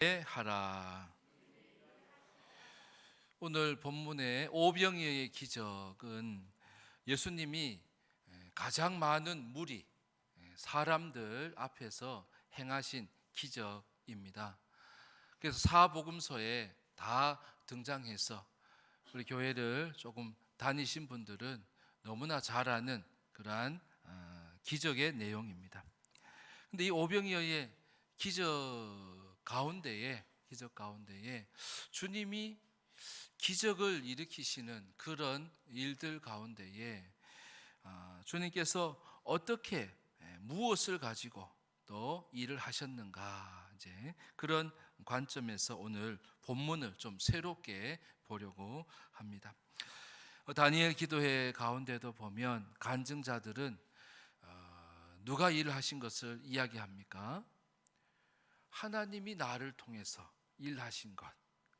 하라. 오늘 본문의 오병이어의 기적은 예수님이 가장 많은 무리, 사람들 앞에서 행하신 기적입니다. 그래서 사복음서에 다 등장해서 우리 교회를 조금 다니신 분들은 너무나 잘 아는 그러한 기적의 내용입니다. 근데 이 오병이어의 기적 가운데에 주님이 기적을 일으키시는 그런 일들 가운데에 주님께서 어떻게 무엇을 가지고 또 일을 하셨는가, 이제 그런 관점에서 오늘 본문을 좀 새롭게 보려고 합니다. 다니엘 기도회 가운데도 보면 간증자들은 누가 일을 하신 것을 이야기합니까? 하나님이 나를 통해서 일하신 것,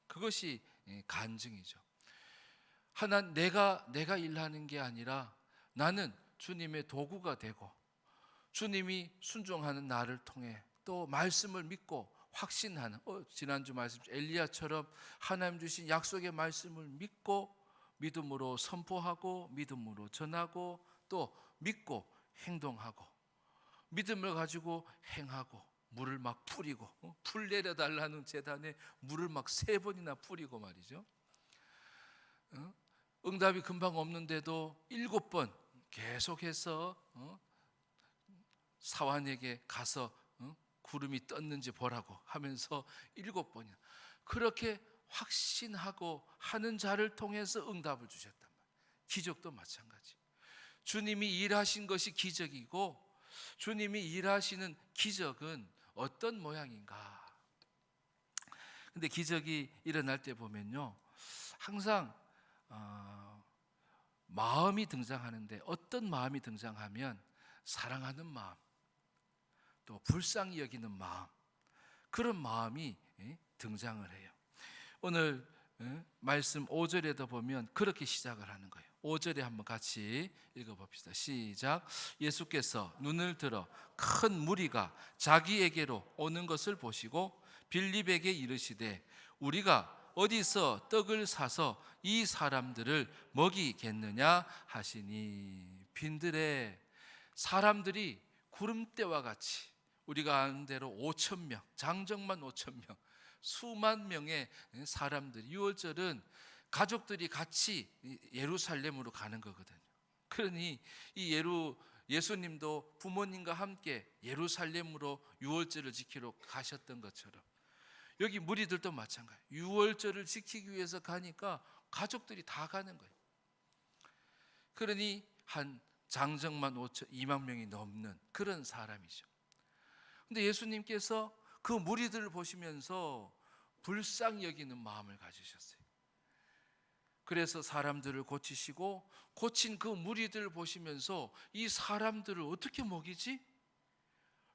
그것이 간증이죠. 내가 일하는 게 아니라 나는 주님의 도구가 되고 주님이 순종하는 나를 통해 또 말씀을 믿고 확신하는, 지난주 말씀 엘리야처럼 하나님 주신 약속의 말씀을 믿고 믿음으로 선포하고 믿음으로 전하고 또 믿고 행동하고 믿음을 가지고 행하고 물을 막 뿌리고, 풀 내려달라는 제단에 물을 막 3번이나 뿌리고 말이죠. 응답이 금방 없는데도 7번 계속해서 사환에게 가서 구름이 떴는지 보라고 하면서 7번이나 그렇게 확신하고 하는 자를 통해서 응답을 주셨단 말이에요. 기적도 마찬가지. 주님이 일하신 것이 기적이고 주님이 일하시는 기적은 어떤 모양인가? 근데 기적이 일어날 때 보면요, 항상 마음이 등장하는데 어떤 마음이 등장하면 사랑하는 마음, 또 불쌍히 여기는 마음, 그런 마음이 등장을 해요. 오늘 말씀 5절에도 보면 그렇게 시작을 하는 거예요. 5절에 한번 같이 읽어봅시다. 시작. 예수께서 눈을 들어 큰 무리가 자기에게로 오는 것을 보시고 빌립에게 이르시되 우리가 어디서 떡을 사서 이 사람들을 먹이겠느냐 하시니, 빈들에 사람들이 구름대와 같이, 우리가 아는 대로 5,000명, 장정만 5,000명, 수만 명의 사람들이, 6월절은 가족들이 같이 예루살렘으로 가는 거거든요. 그러니 예수님도 부모님과 함께 예루살렘으로 6월절을 지키러 가셨던 것처럼 여기 무리들도 마찬가지예요. 6월절을 지키기 위해서 가니까 가족들이 다 가는 거예요. 그러니 한 장정만 2만 명이 넘는 그런 사람이죠. 근데 예수님께서 그 무리들을 보시면서 불쌍히 여기는 마음을 가지셨어요. 그래서 사람들을 고치시고 고친 그 무리들을 보시면서 이 사람들을 어떻게 먹이지?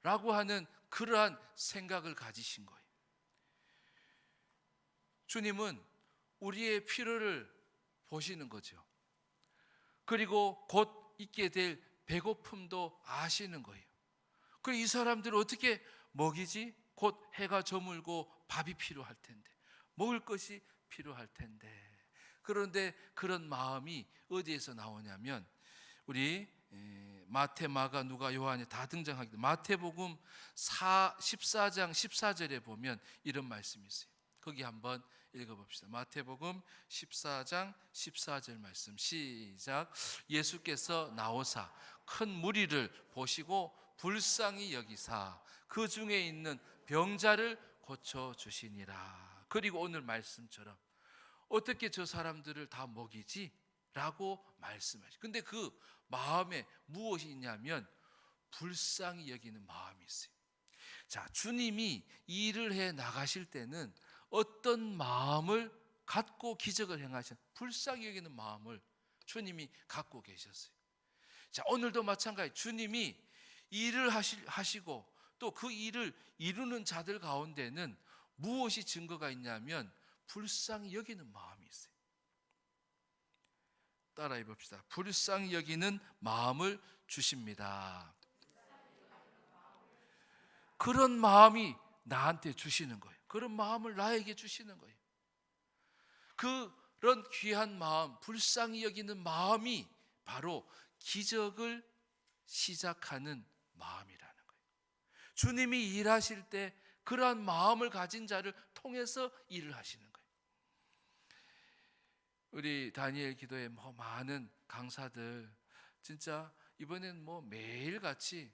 라고 하는 그러한 생각을 가지신 거예요. 주님은 우리의 필요를 보시는 거죠. 그리고 곧 있게 될 배고픔도 아시는 거예요. 그리고 이 사람들을 어떻게 먹이지? 곧 해가 저물고 밥이 필요할 텐데, 먹을 것이 필요할 텐데. 그런데 그런 마음이 어디에서 나오냐면 우리 마태, 마가, 누가, 요한이 다 등장하기 때문에 마태복음 14장 14절에 보면 이런 말씀이 있어요. 거기 한번 읽어봅시다. 마태복음 14장 14절 말씀 시작. 예수께서 나오사 큰 무리를 보시고 불쌍히 여기사 그 중에 있는 병자를 고쳐주시니라. 그리고 오늘 말씀처럼 어떻게 저 사람들을 다 먹이지? 라고 말씀하시죠. 근데 그 마음에 무엇이 있냐면 불쌍히 여기는 마음이 있어요. 자, 주님이 일을 해 나가실 때는 어떤 마음을 갖고 기적을 행하신, 불쌍히 여기는 마음을 주님이 갖고 계셨어요. 자, 오늘도 마찬가지. 주님이 일을 하시고 또 그 일을 이루는 자들 가운데는 무엇이 증거가 있냐면 불쌍히 여기는 마음이 있어요. 따라해 봅시다. 불쌍히 여기는 마음을 주십니다. 그런 마음이 나한테 주시는 거예요. 그런 마음을 나에게 주시는 거예요. 그런 귀한 마음, 불쌍히 여기는 마음이 바로 기적을 시작하는 마음이라는 거예요. 주님이 일하실 때 그러한 마음을 가진 자를 통해서 일을 하시는 거예요. 우리 다니엘 기도에 많은 강사들 진짜 이번엔 매일같이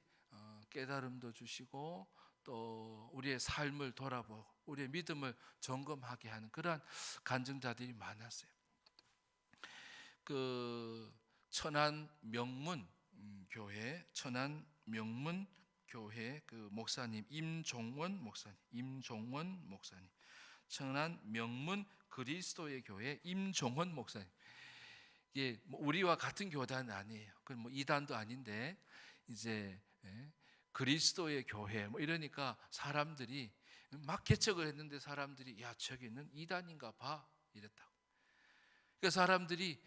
깨달음도 주시고 또 우리의 삶을 돌아보고 우리의 믿음을 점검하게 하는 그러한 간증자들이 많았어요. 그 천안 명문 교회 그 목사님 임종원 목사님 천안 명문 그리스도의 교회 임종원 목사님. 이게 우리와 같은 교단은 아니에요. 그 이단도 아닌데 이제 그리스도의 교회 이러니까 사람들이 막 개척을 했는데 사람들이 야 저기는 이단인가 봐 이랬다고. 그러니까 사람들이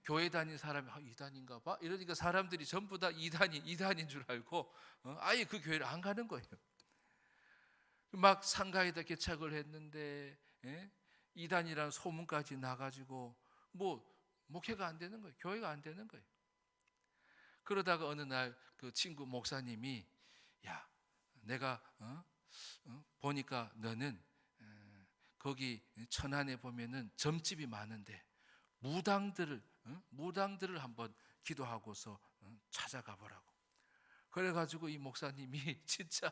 교회 다니는 사람이 이단인가 봐 이러니까 사람들이 전부 다 이단인 줄 알고 아예 그 교회를 안 가는 거예요. 막 상가에다 개척을 했는데 이단이라는 소문까지 나가지고 목회가 안 되는 거예요. 교회가 안 되는 거예요. 그러다가 어느 날 그 친구 목사님이 야 내가 보니까 너는 거기 천안에 보면은 점집이 많은데 무당들을 한번 기도하고서 찾아가 보라고. 그래가지고 이 목사님이 진짜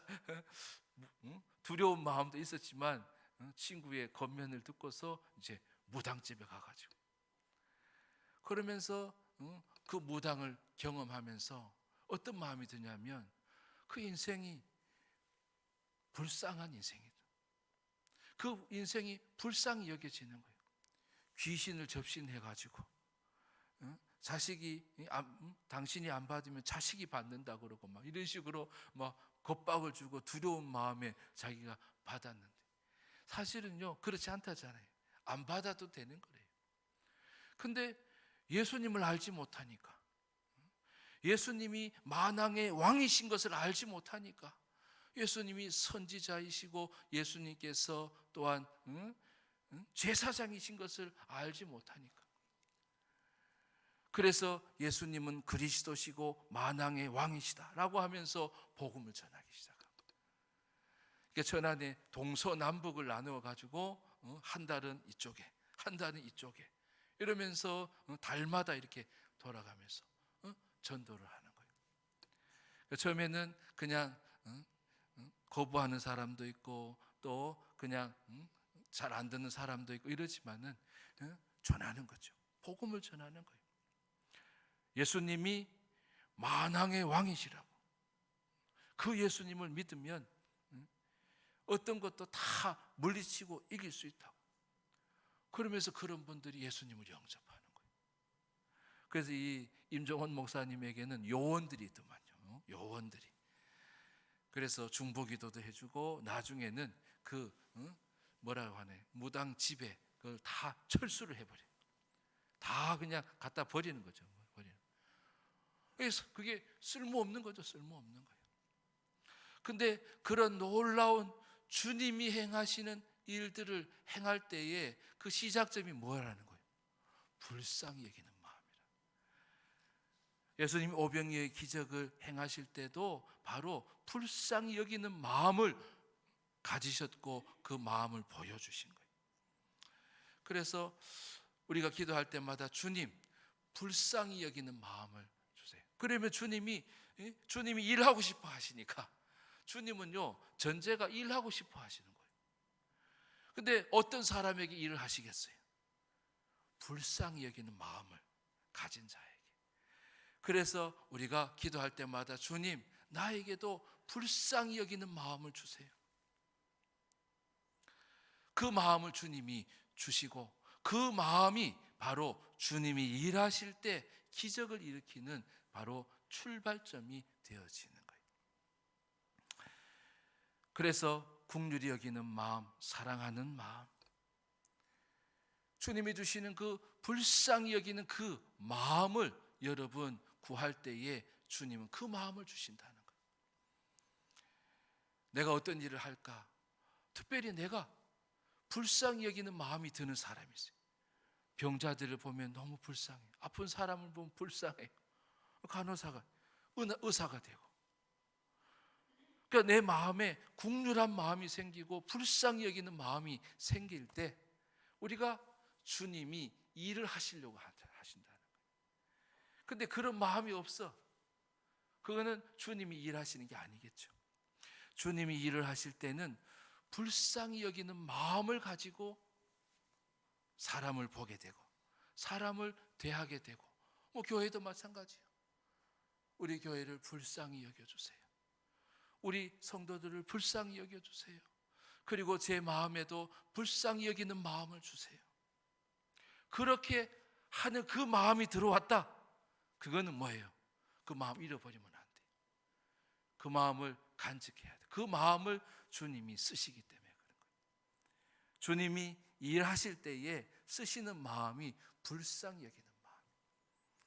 두려운 마음도 있었지만 친구의 권면을 듣고서 이제 무당집에 가가지고 그러면서 그 무당을 경험하면서 어떤 마음이 드냐면 그 인생이 불쌍한 인생이다. 그 인생이 불쌍히 여겨지는 거예요. 귀신을 접신해가지고 자식이 당신이 안 받으면 자식이 받는다 그러고 막 이런 식으로 막 겁박을 주고 두려운 마음에 자기가 받았는데 사실은요 그렇지 않다잖아요. 안 받아도 되는 거래요. 근데 예수님을 알지 못하니까, 예수님이 만왕의 왕이신 것을 알지 못하니까, 예수님이 선지자이시고 예수님께서 또한 제사장이신 것을 알지 못하니까, 그래서 예수님은 그리스도시고 만왕의 왕이시다라고 하면서 복음을 전하기 시작합니다. 그러니까 천안에 동서남북을 나누어 가지고 한 달은 이쪽에, 한 달은 이쪽에 이러면서 달마다 이렇게 돌아가면서 전도를 하는 거예요. 처음에는 그냥 거부하는 사람도 있고 또 그냥 잘 안 듣는 사람도 있고 이러지만은 전하는 거죠. 복음을 전하는 거예요. 예수님이 만왕의 왕이시라고. 그 예수님을 믿으면 어떤 것도 다 물리치고 이길 수 있다고. 그러면서 그런 분들이 예수님을 영접하는 거예요. 그래서 이 임종원 목사님에게는 요원들이 있더만요. 요원들이. 그래서 중보기도도 해주고 나중에는 그 뭐라고 하네, 무당 집에 그걸 다 철수를 해버려요. 다 그냥 갖다 버리는 거죠. 그래서 그게 쓸모없는 거죠. 쓸모없는 거예요. 근데 그런 놀라운 주님이 행하시는 일들을 행할 때에 그 시작점이 뭐라는 거예요? 불쌍히 여기는 마음이라. 예수님이 오병이어의 기적을 행하실 때도 바로 불쌍히 여기는 마음을 가지셨고 그 마음을 보여주신 거예요. 그래서 우리가 기도할 때마다 주님 불쌍히 여기는 마음을 주세요. 그러면 주님이 일하고 싶어 하시니까, 주님은요 전제가 일하고 싶어 하시는 거예요. 근데 어떤 사람에게 일을 하시겠어요? 불쌍히 여기는 마음을 가진 자에게. 그래서 우리가 기도할 때마다 주님 나에게도 불쌍히 여기는 마음을 주세요. 그 마음을 주님이 주시고 그 마음이 바로 주님이 일하실 때 기적을 일으키는 바로 출발점이 되어지는 거예요. 그래서 긍휼히 여기는 마음, 사랑하는 마음, 주님이 주시는 그 불쌍히 여기는 그 마음을 여러분 구할 때에 주님은 그 마음을 주신다는 거예요. 내가 어떤 일을 할까? 특별히 내가 불쌍히 여기는 마음이 드는 사람이 있어요. 병자들을 보면 너무 불쌍해요. 아픈 사람을 보면 불쌍해요. 간호사가, 의사가 되고. 그러니까 내 마음에 국률한 마음이 생기고 불쌍히 여기는 마음이 생길 때 우리가 주님이 일을 하시려고 하신다는 거예요. 근데 그런 마음이 없어. 그거는 주님이 일하시는 게 아니겠죠. 주님이 일을 하실 때는 불쌍히 여기는 마음을 가지고 사람을 보게 되고 사람을 대하게 되고, 교회도 마찬가지예요. 우리 교회를 불쌍히 여겨주세요. 우리 성도들을 불쌍히 여겨주세요. 그리고 제 마음에도 불쌍히 여기는 마음을 주세요. 그렇게 하는 그 마음이 들어왔다. 그거는 뭐예요? 그 마음 잃어버리면 안 돼요. 그 마음을 간직해야 돼요. 그 마음을 주님이 쓰시기 때문에 그런 거예요. 주님이 일하실 때에 쓰시는 마음이 불쌍히 여기는 마음.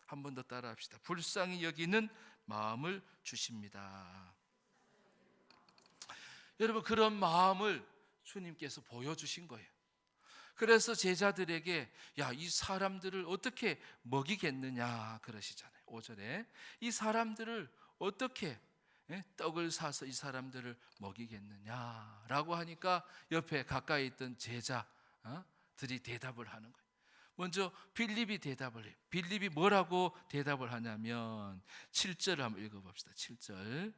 한 번 더 따라 합시다. 불쌍히 여기는 마음을 주십니다. 여러분, 그런 마음을 주님께서 보여주신 거예요. 그래서 제자들에게 이 사람들을 어떻게 먹이겠느냐 그러시잖아요. 5절에 이 사람들을 어떻게 떡을 사서 이 사람들을 먹이겠느냐라고 하니까 옆에 가까이 있던 제자들이 대답을 하는 거예요. 먼저 빌립이 대답을 해요. 빌립이 뭐라고 대답을 하냐면 7절을 한번 읽어봅시다. 7절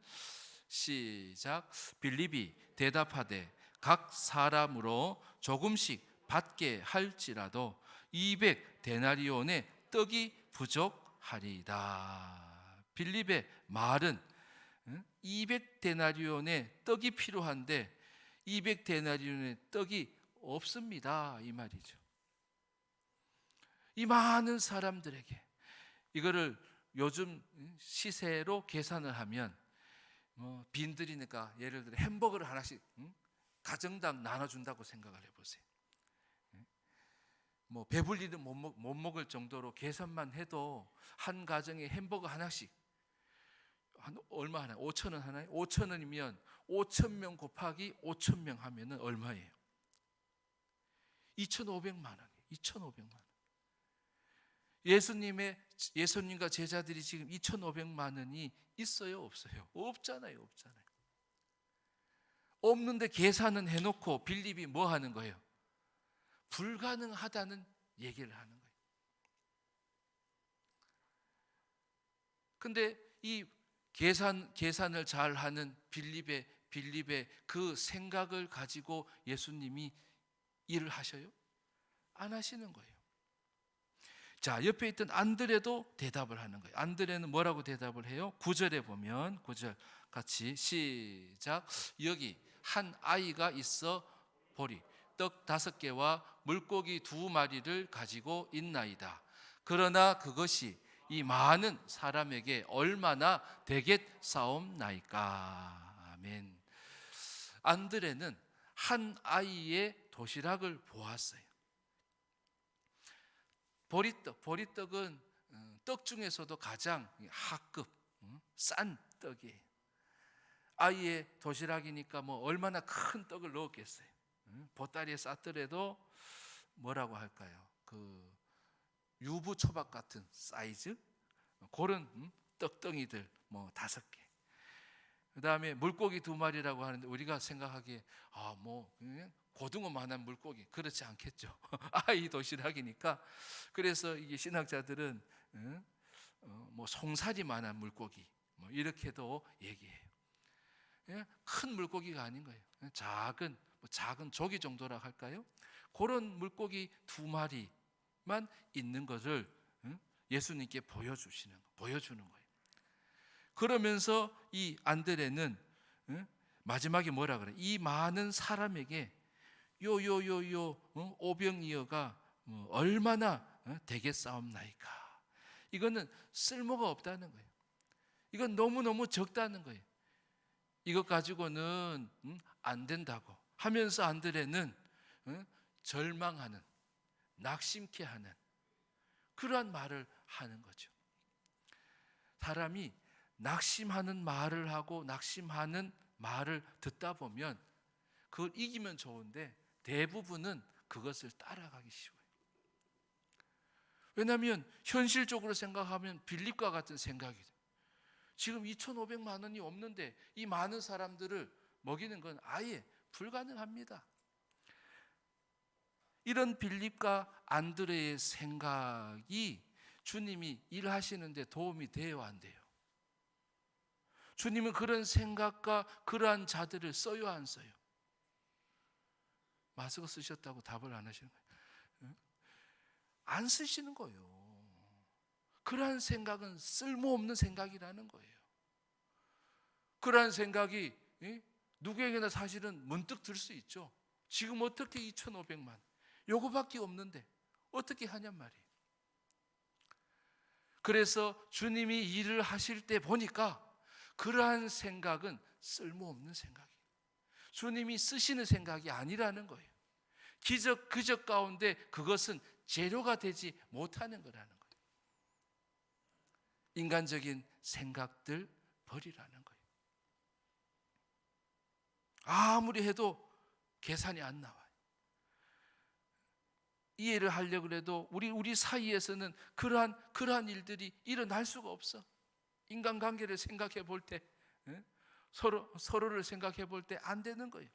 시작. 빌립이 대답하되 각 사람으로 조금씩 받게 할지라도 200데나리온의 떡이 부족하리이다. 빌립의 말은 200데나리온의 떡이 필요한데 200데나리온의 떡이 없습니다, 이 말이죠. 이 많은 사람들에게 이거를 요즘 시세로 계산을 하면 빈들이니까 예를 들어 햄버거를 하나씩 가정당 나눠준다고 생각을 해보세요. 배불리는 못 먹을 정도로 계산만 해도 한 가정에 햄버거 하나씩 한 얼마 하나? 5,000원 하나요? 5,000원이면 5,000명 곱하기 5,000명 하면은 얼마예요? 2,500만 원이에요. 2,500만 원. 예수님과 제자들이 지금 2,500만 원이 있어요, 없어요? 없잖아요, 없잖아요. 없는데 계산은 해놓고 빌립이 뭐 하는 거예요? 불가능하다는 얘기를 하는 거예요. 근데 이 계산을 잘 하는 빌립의 그 생각을 가지고 예수님이 일을 하셔요? 안 하시는 거예요. 자, 옆에 있던 안드레도 대답을 하는 거예요. 안드레는 뭐라고 대답을 해요? 9절에 보면 9절 같이 시작. 여기 한 아이가 있어 보리 떡 5개와 물고기 2마리를 가지고 있나이다. 그러나 그것이 이 많은 사람에게 얼마나 되겠사옵나이까. 아멘. 안드레는 한 아이의 도시락을 보았어요. 보리떡은 떡 중에서도 가장 하급 싼 떡이에요. 아이의 도시락이니까 얼마나 큰 떡을 넣었겠어요. 보따리에 쌌더라도 뭐라고 할까요? 그 유부 초밥 같은 사이즈 그런 떡덩이들 5개. 그 다음에 물고기 2마리라고 하는데 우리가 생각하기에 고등어만한 물고기, 그렇지 않겠죠. 아이 도시락이니까. 그래서 이게 신학자들은 송사리만한 물고기 이렇게도 얘기해요. 큰 물고기가 아닌 거예요. 작은 조기 정도라 할까요? 그런 물고기 2마리만 있는 것을 예수님께 보여주는 거예요. 그러면서 이 안드레는 마지막에 뭐라 그래? 이 많은 사람에게 오병이어가 얼마나 되겠사옵나이까. 이거는 쓸모가 없다는 거예요. 이건 너무너무 적다는 거예요. 이것 가지고는 안 된다고 하면서 안드레는 절망하는, 낙심케 하는 그러한 말을 하는 거죠. 사람이 낙심하는 말을 하고 낙심하는 말을 듣다 보면 그걸 이기면 좋은데 대부분은 그것을 따라가기 쉬워요. 왜냐하면 현실적으로 생각하면 빌립과 같은 생각이 돼요. 지금 2,500만 원이 없는데 이 많은 사람들을 먹이는 건 아예 불가능합니다. 이런 빌립과 안드레의 생각이 주님이 일하시는데 도움이 돼요, 안 돼요? 주님은 그런 생각과 그러한 자들을 써요, 안 써요? 마스크 쓰셨다고 답을 안 하시는 거예요. 안 쓰시는 거예요. 그러한 생각은 쓸모없는 생각이라는 거예요. 그러한 생각이 누구에게나 사실은 문득 들 수 있죠. 지금 어떻게 2,500만 요거밖에 없는데 어떻게 하냔 말이에요. 그래서 주님이 일을 하실 때 보니까 그러한 생각은 쓸모없는 생각이에요. 주님이 쓰시는 생각이 아니라는 거예요. 기적 가운데 그것은 재료가 되지 못하는 거라는 거예요. 인간적인 생각들 버리라는 거예요. 아무리 해도 계산이 안 나와요. 이해를 하려고 해도 우리 사이에서는 그러한 일들이 일어날 수가 없어. 인간관계를 생각해 볼 때, 서로를 생각해 볼 때 안 되는 거예요.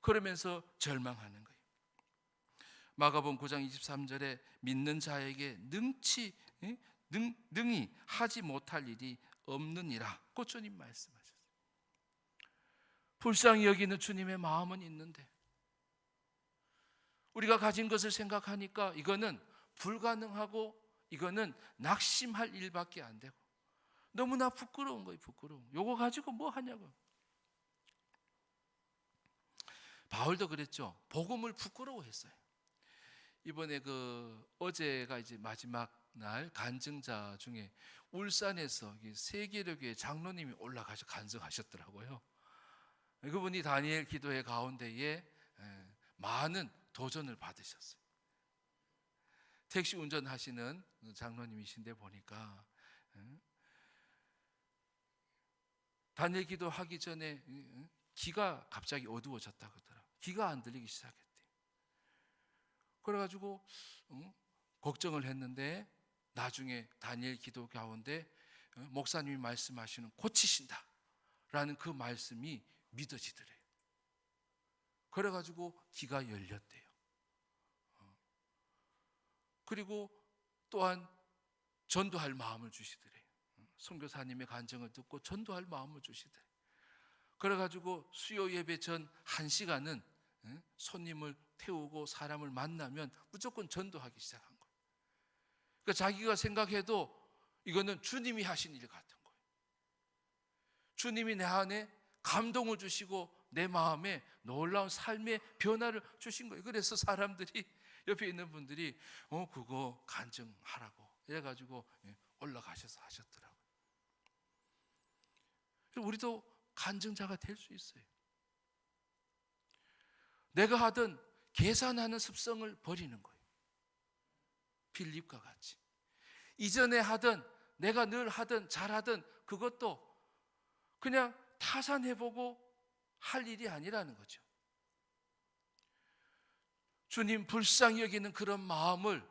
그러면서 절망하는 거예요. 마가복음 9장 23절에 믿는 자에게 능히 하지 못할 일이 없느니라. 그 주님 말씀하셨어요. 불쌍히 여기는 주님의 마음은 있는데 우리가 가진 것을 생각하니까 이거는 불가능하고 이거는 낙심할 일밖에 안 되고 너무나 부끄러운 거예요. 부끄러운. 요거 가지고 뭐 하냐고. 바울도 그랬죠. 복음을 부끄러워했어요. 이번에 어제가 이제 마지막 날 간증자 중에 울산에서 세계력의 장로님이 올라가서 간증하셨더라고요. 그분이 다니엘 기도회 가운데에 많은 도전을 받으셨어요. 택시 운전하시는 장로님이신데 보니까 다니엘 기도하기 전에 귀가 갑자기 어두워졌다고 하더라고요. 귀가 안 들리기 시작했대요. 그래가지고 걱정을 했는데 나중에 다니엘 기도 가운데 목사님이 말씀하시는 고치신다 라는 그 말씀이 믿어지더래요. 그래가지고 귀가 열렸대요. 그리고 또한 전도할 마음을 주시더래요. 선교사님의 간증을 듣고 전도할 마음을 주시더래요. 그래가지고 수요 예배 전 1시간은 손님을 태우고 사람을 만나면 무조건 전도하기 시작한 거예요. 그러니까 자기가 생각해도 이거는 주님이 하신 일 같은 거예요. 주님이 내 안에 감동을 주시고 내 마음에 놀라운 삶의 변화를 주신 거예요. 그래서 사람들이 옆에 있는 분들이 그거 간증하라고 이래가지고 올라가셔서 하셨더라고요. 우리도 간증자가 될 수 있어요. 내가 하던 계산하는 습성을 버리는 거예요. 빌립과 같이. 이전에 하던 내가 늘 하던 잘하던 그것도 그냥 타산해보고 할 일이 아니라는 거죠. 주님 불쌍히 여기는 그런 마음을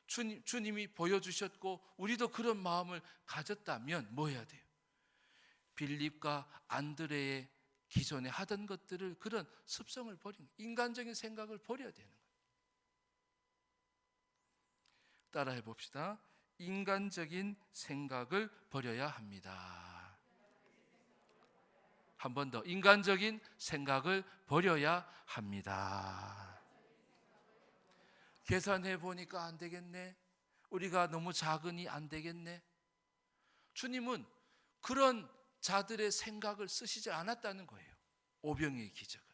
주님이 보여주셨고 우리도 그런 마음을 가졌다면 뭐 해야 돼요? 빌립과 안드레의 기존에 하던 것들을 그런 습성을 버리는 인간적인 생각을 버려야 되는 거예요. 따라해 봅시다. 인간적인 생각을 버려야 합니다. 한 번 더. 인간적인 생각을 버려야 합니다. 계산해 보니까 안 되겠네. 우리가 너무 작으니 안 되겠네. 주님은 그런 자들의 생각을 쓰시지 않았다는 거예요. 오병이의 기적은.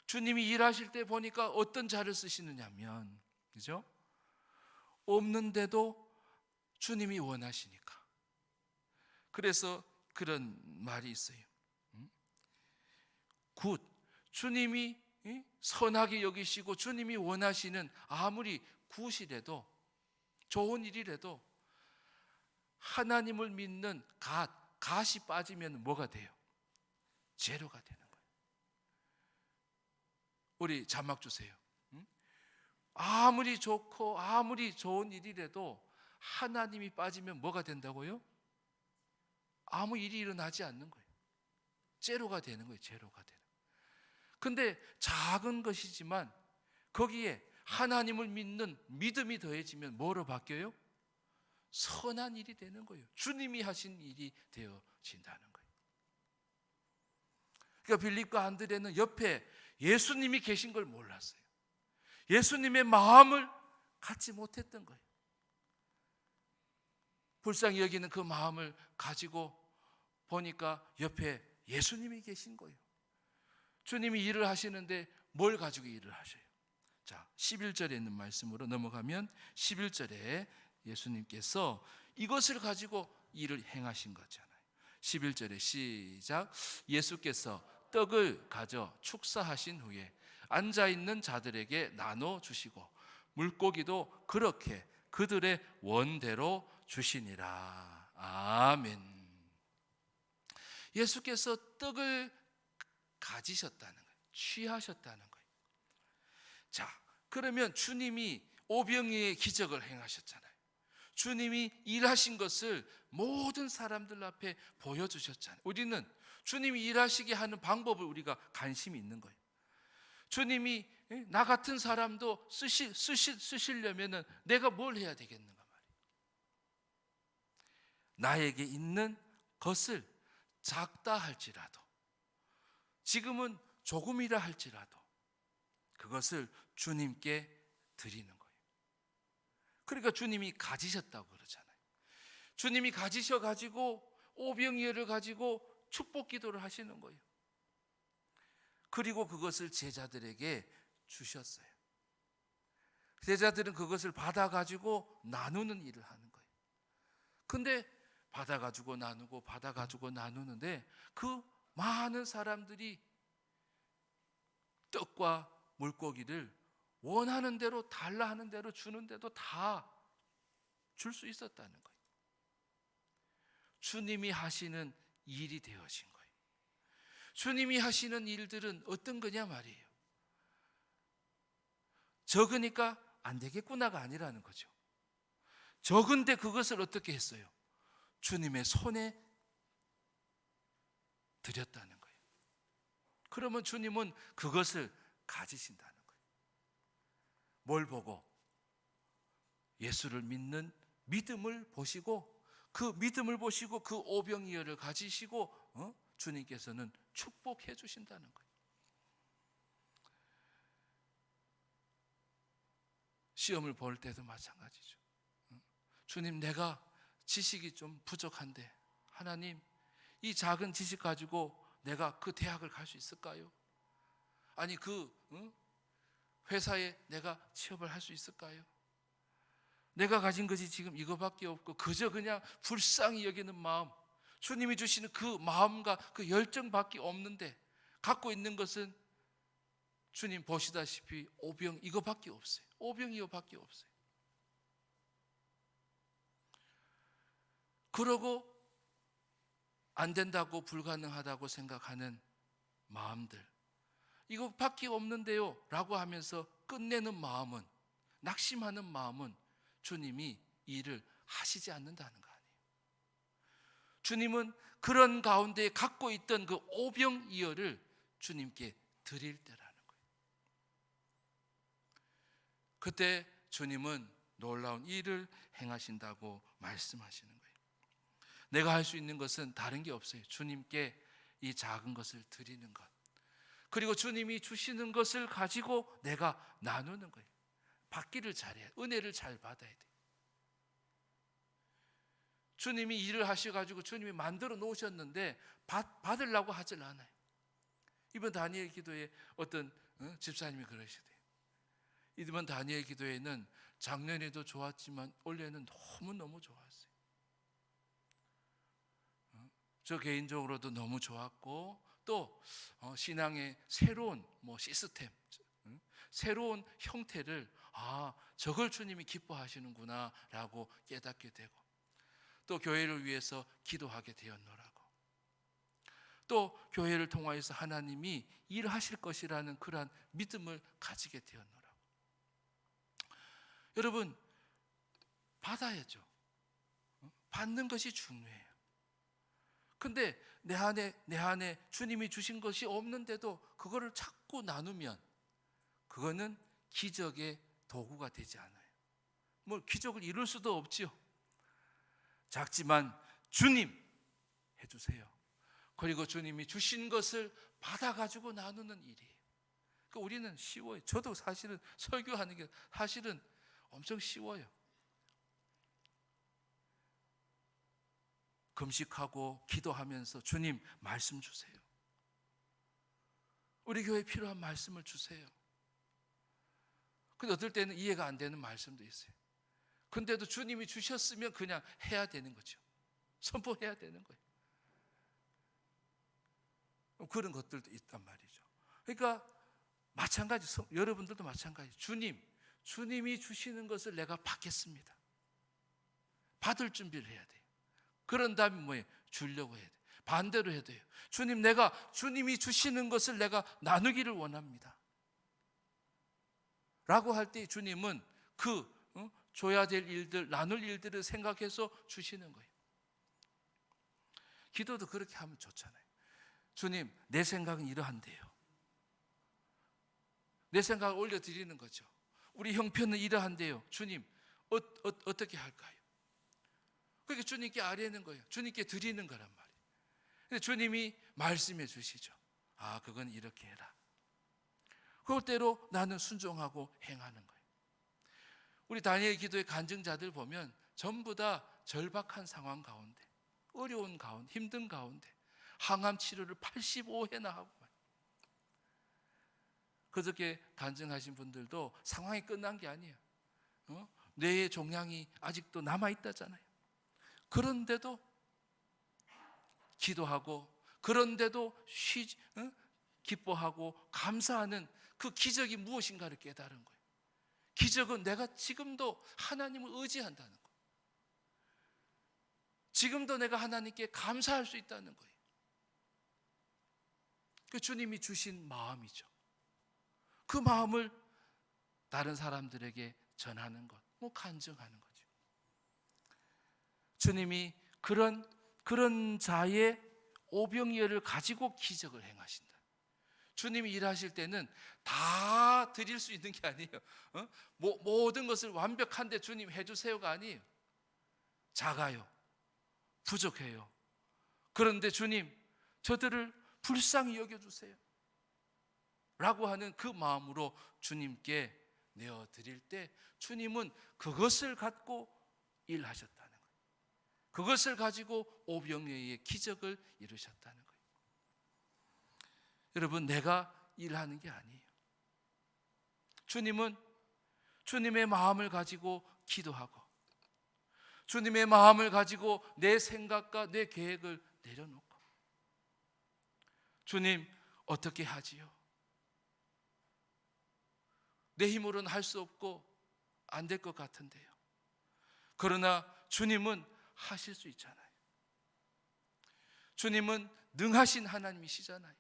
주님이 일하실 때 보니까 어떤 자를 쓰시느냐면, 그죠? 없는데도 주님이 원하시니까. 그래서 그런 말이 있어요. 굿. 주님이 선하게 여기시고 주님이 원하시는 아무리 굿이라도 좋은 일이라도 하나님을 믿는 갓이 빠지면 뭐가 돼요? 재료가 되는 거예요. 우리 자막 주세요. 아무리 좋고 아무리 좋은 일이라도 하나님이 빠지면 뭐가 된다고요? 아무 일이 일어나지 않는 거예요. 제로가 되는 거예요. 제로가 되는. 근데 작은 것이지만 거기에 하나님을 믿는 믿음이 더해지면 뭐로 바뀌어요? 선한 일이 되는 거예요. 주님이 하신 일이 되어진다는 거예요. 그러니까 빌립과 안드레는 옆에 예수님이 계신 걸 몰랐어요. 예수님의 마음을 갖지 못했던 거예요. 불쌍히 여기는 그 마음을 가지고 보니까 옆에 예수님이 계신 거예요. 주님이 일을 하시는데 뭘 가지고 일을 하셔요? 자, 11절에 있는 말씀으로 넘어가면 11절에 예수님께서 이것을 가지고 일을 행하신 거잖아요. 11절에 시작. 예수께서 떡을 가져 축사하신 후에 앉아있는 자들에게 나눠주시고 물고기도 그렇게 그들의 원대로 주시니라. 아멘. 예수께서 떡을 가지셨다는 거예요. 취하셨다는 거예요. 자, 그러면 주님이 오병이의 기적을 행하셨잖아요. 주님이 일하신 것을 모든 사람들 앞에 보여주셨잖아요. 우리는 주님이 일하시게 하는 방법을 우리가 관심이 있는 거예요. 주님이 나 같은 사람도 쓰시려면 내가 뭘 해야 되겠는가 말이에요. 나에게 있는 것을 작다 할지라도, 지금은 조금이라 할지라도 그것을 주님께 드리는 거예요. 그러니까 주님이 가지셨다고 그러잖아요. 주님이 가지셔가지고 오병이어를 가지고 축복 기도를 하시는 거예요. 그리고 그것을 제자들에게 주셨어요. 제자들은 그것을 받아가지고 나누는 일을 하는 거예요. 근데 받아가지고 나누고 받아가지고 나누는데 그 많은 사람들이 떡과 물고기를 원하는 대로 달라 하는 대로 주는데도 다 줄 수 있었다는 거예요. 주님이 하시는 일이 되어진 거예요. 주님이 하시는 일들은 어떤 거냐 말이에요. 적으니까 안 되겠구나가 아니라는 거죠. 적은데 그것을 어떻게 했어요? 주님의 손에 드렸다는 거예요. 그러면 주님은 그것을 가지신다는 거예요. 뭘 보고? 예수를 믿는 믿음을 보시고, 그 믿음을 보시고 그 오병이어를 가지시고 주님께서는 축복해 주신다는 거예요. 시험을 볼 때도 마찬가지죠. 주님, 내가 지식이 좀 부족한데 하나님, 이 작은 지식 가지고 내가 그 대학을 갈 수 있을까요? 아니 그 회사에 내가 취업을 할 수 있을까요? 내가 가진 것이 지금 이거밖에 없고 그저 그냥 불쌍히 여기는 마음, 주님이 주시는 그 마음과 그 열정밖에 없는데 갖고 있는 것은 주님 보시다시피 오병 이거밖에 없어요. 오병이어밖에 없어요. 그러고 안 된다고 불가능하다고 생각하는 마음들, 이거밖에 없는데요 라고 하면서 끝내는 마음은, 낙심하는 마음은 주님이 일을 하시지 않는다는 거 아니에요. 주님은 그런 가운데 갖고 있던 그 오병이어를 주님께 드릴 때라는 거예요. 그때 주님은 놀라운 일을 행하신다고 말씀하시는 거예요. 내가 할 수 있는 것은 다른 게 없어요. 주님께 이 작은 것을 드리는 것, 그리고 주님이 주시는 것을 가지고 내가 나누는 거예요. 받기를 잘해야, 은혜를 잘 받아야 돼요. 주님이 일을 하셔가지고 주님이 만들어 놓으셨는데 받으려고 하질 않아요. 이번 다니엘 기도에 어떤 집사님이 그러시대요. 이번 다니엘 기도에는 작년에도 좋았지만 올해는 너무너무 좋았어요. 저 개인적으로도 너무 좋았고, 또 신앙의 새로운 시스템, 새로운 형태를 저걸 주님이 기뻐하시는구나 라고 깨닫게 되고, 또 교회를 위해서 기도하게 되었노라고, 또 교회를 통하여서 하나님이 일하실 것이라는 그러한 믿음을 가지게 되었노라. 여러분, 받아야죠. 받는 것이 중요해요. 근데 내 안에 주님이 주신 것이 없는데도 그거를 자꾸 나누면 그거는 기적의 도구가 되지 않아요. 뭐 기적을 이룰 수도 없지요. 작지만 주님 해주세요. 그리고 주님이 주신 것을 받아가지고 나누는 일이에요. 그러니까 우리는 쉬워요. 저도 사실은 설교하는 게 사실은 엄청 쉬워요. 금식하고 기도하면서 주님 말씀 주세요. 우리 교회에 필요한 말씀을 주세요. 근데 어떨 때는 이해가 안 되는 말씀도 있어요. 근데도 주님이 주셨으면 그냥 해야 되는 거죠. 선포해야 되는 거예요. 그런 것들도 있단 말이죠. 그러니까 마찬가지, 여러분들도 마찬가지. 주님이 주시는 것을 내가 받겠습니다. 받을 준비를 해야 돼요. 그런 다음에 뭐예요? 주려고 해야 돼요. 반대로 해야 돼요. 주님이 주시는 것을 내가 나누기를 원합니다. 라고 할 때 주님은 줘야 될 일들, 나눌 일들을 생각해서 주시는 거예요. 기도도 그렇게 하면 좋잖아요. 주님, 내 생각은 이러한데요. 내 생각을 올려드리는 거죠. 우리 형편은 이러한데요. 주님, 어떻게 할까요? 그렇게 주님께 아뢰는 거예요. 주님께 드리는 거란 말이에요. 근데 주님이 말씀해 주시죠. 아, 그건 이렇게 해라. 그것대로 나는 순종하고 행하는 거예요. 우리 다니엘 기도의 간증자들 보면 전부 다 절박한 상황 가운데, 어려운 가운데, 힘든 가운데 항암 치료를 85회나 하고, 그저께 간증하신 분들도 상황이 끝난 게 아니에요. 뇌의 종양이 아직도 남아있다잖아요. 그런데도 기도하고, 그런데도 기뻐하고 감사하는 그 기적이 무엇인가를 깨달은 거예요. 기적은 내가 지금도 하나님을 의지한다는 거예요. 지금도 내가 하나님께 감사할 수 있다는 거예요. 그 주님이 주신 마음이죠. 그 마음을 다른 사람들에게 전하는 것, 간증하는 거죠. 주님이 그런 자의 오병이어를 가지고 기적을 행하신다. 주님이 일하실 때는 다 드릴 수 있는 게 아니에요. 모든 것을 완벽한데 주님 해주세요가 아니에요. 작아요. 부족해요. 그런데 주님, 저들을 불쌍히 여겨주세요. 라고 하는 그 마음으로 주님께 내어드릴 때 주님은 그것을 갖고 일하셨다는 거예요. 그것을 가지고 오병이어의 기적을 이루셨다는 거예요. 여러분, 내가 일하는 게 아니에요. 주님은 주님의 마음을 가지고 기도하고, 주님의 마음을 가지고 내 생각과 내 계획을 내려놓고, 주님 어떻게 하지요? 내 힘으로는 할 수 없고 안 될 것 같은데요. 그러나 주님은 하실 수 있잖아요. 주님은 능하신 하나님이시잖아요.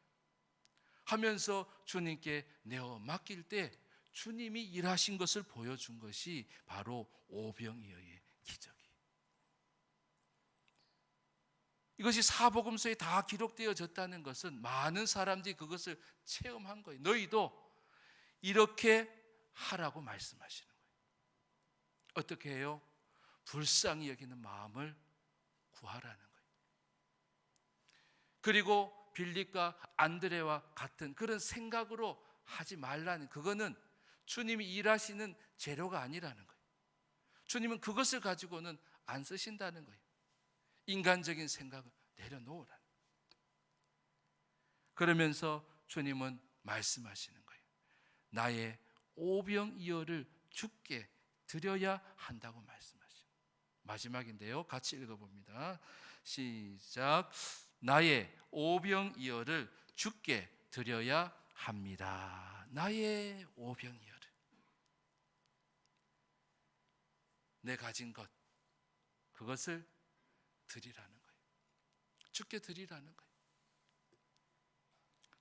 하면서 주님께 내어 맡길 때 주님이 일하신 것을 보여준 것이 바로 오병이어의 기적이에요. 이것이 사복음서에 다 기록되어졌다는 것은 많은 사람들이 그것을 체험한 거예요. 너희도 이렇게 하라고 말씀하시는 거예요. 어떻게 해요? 불쌍히 여기는 마음을 구하라는 거예요. 그리고 빌립과 안드레와 같은 그런 생각으로 하지 말라는, 그거는 주님이 일하시는 재료가 아니라는 거예요. 주님은 그것을 가지고는 안 쓰신다는 거예요. 인간적인 생각을 내려놓으라는 거예요. 그러면서 주님은 말씀하시는 거예요. 나의 오병이어를 주께 드려야 한다고 말씀하시죠. 마지막인데요, 같이 읽어봅니다. 시작. 나의 오병이어를 주께 드려야 합니다. 나의 오병이어를, 내 가진 것, 그것을 드리라는 거예요. 주께 드리라는 거예요.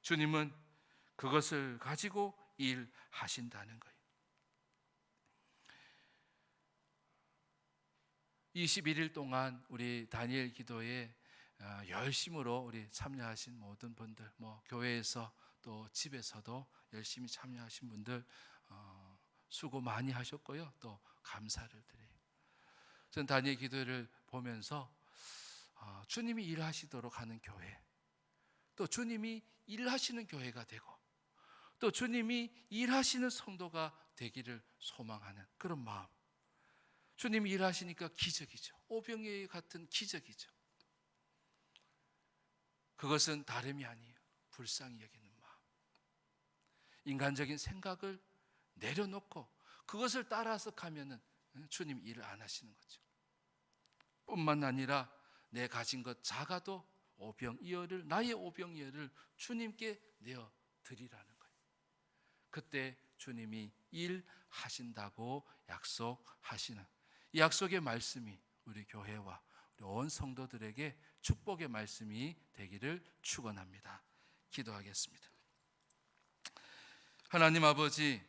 주님은 그것을 가지고 일하신다는 거예요. 21일 동안 우리 다니엘 기도에 열심으로 우리 참여하신 모든 분들, 교회에서 또 집에서도 열심히 참여하신 분들 수고 많이 하셨고요. 또 감사를 드려요. 저는 다니엘 기도를 보면서 주님이 일하시도록 하는 교회, 또 주님이 일하시는 교회가 되고, 또 주님이 일하시는 성도가 되기를 소망하는 그런 마음. 주님이 일하시니까 기적이죠. 오병이어 같은 기적이죠. 그것은 다름이 아니에요. 불쌍히 여기는 마음. 인간적인 생각을 내려놓고 그것을 따라서 가면은 주님 일을 안 하시는 거죠. 뿐만 아니라 내 가진 것 작아도 나의 오병이어를 주님께 내어 드리라는 거예요. 그때 주님이 일하신다고 약속하시는 이 약속의 말씀이 우리 교회와 우리 온 성도들에게 축복의 말씀이 되기를 축원합니다. 기도하겠습니다. 하나님 아버지,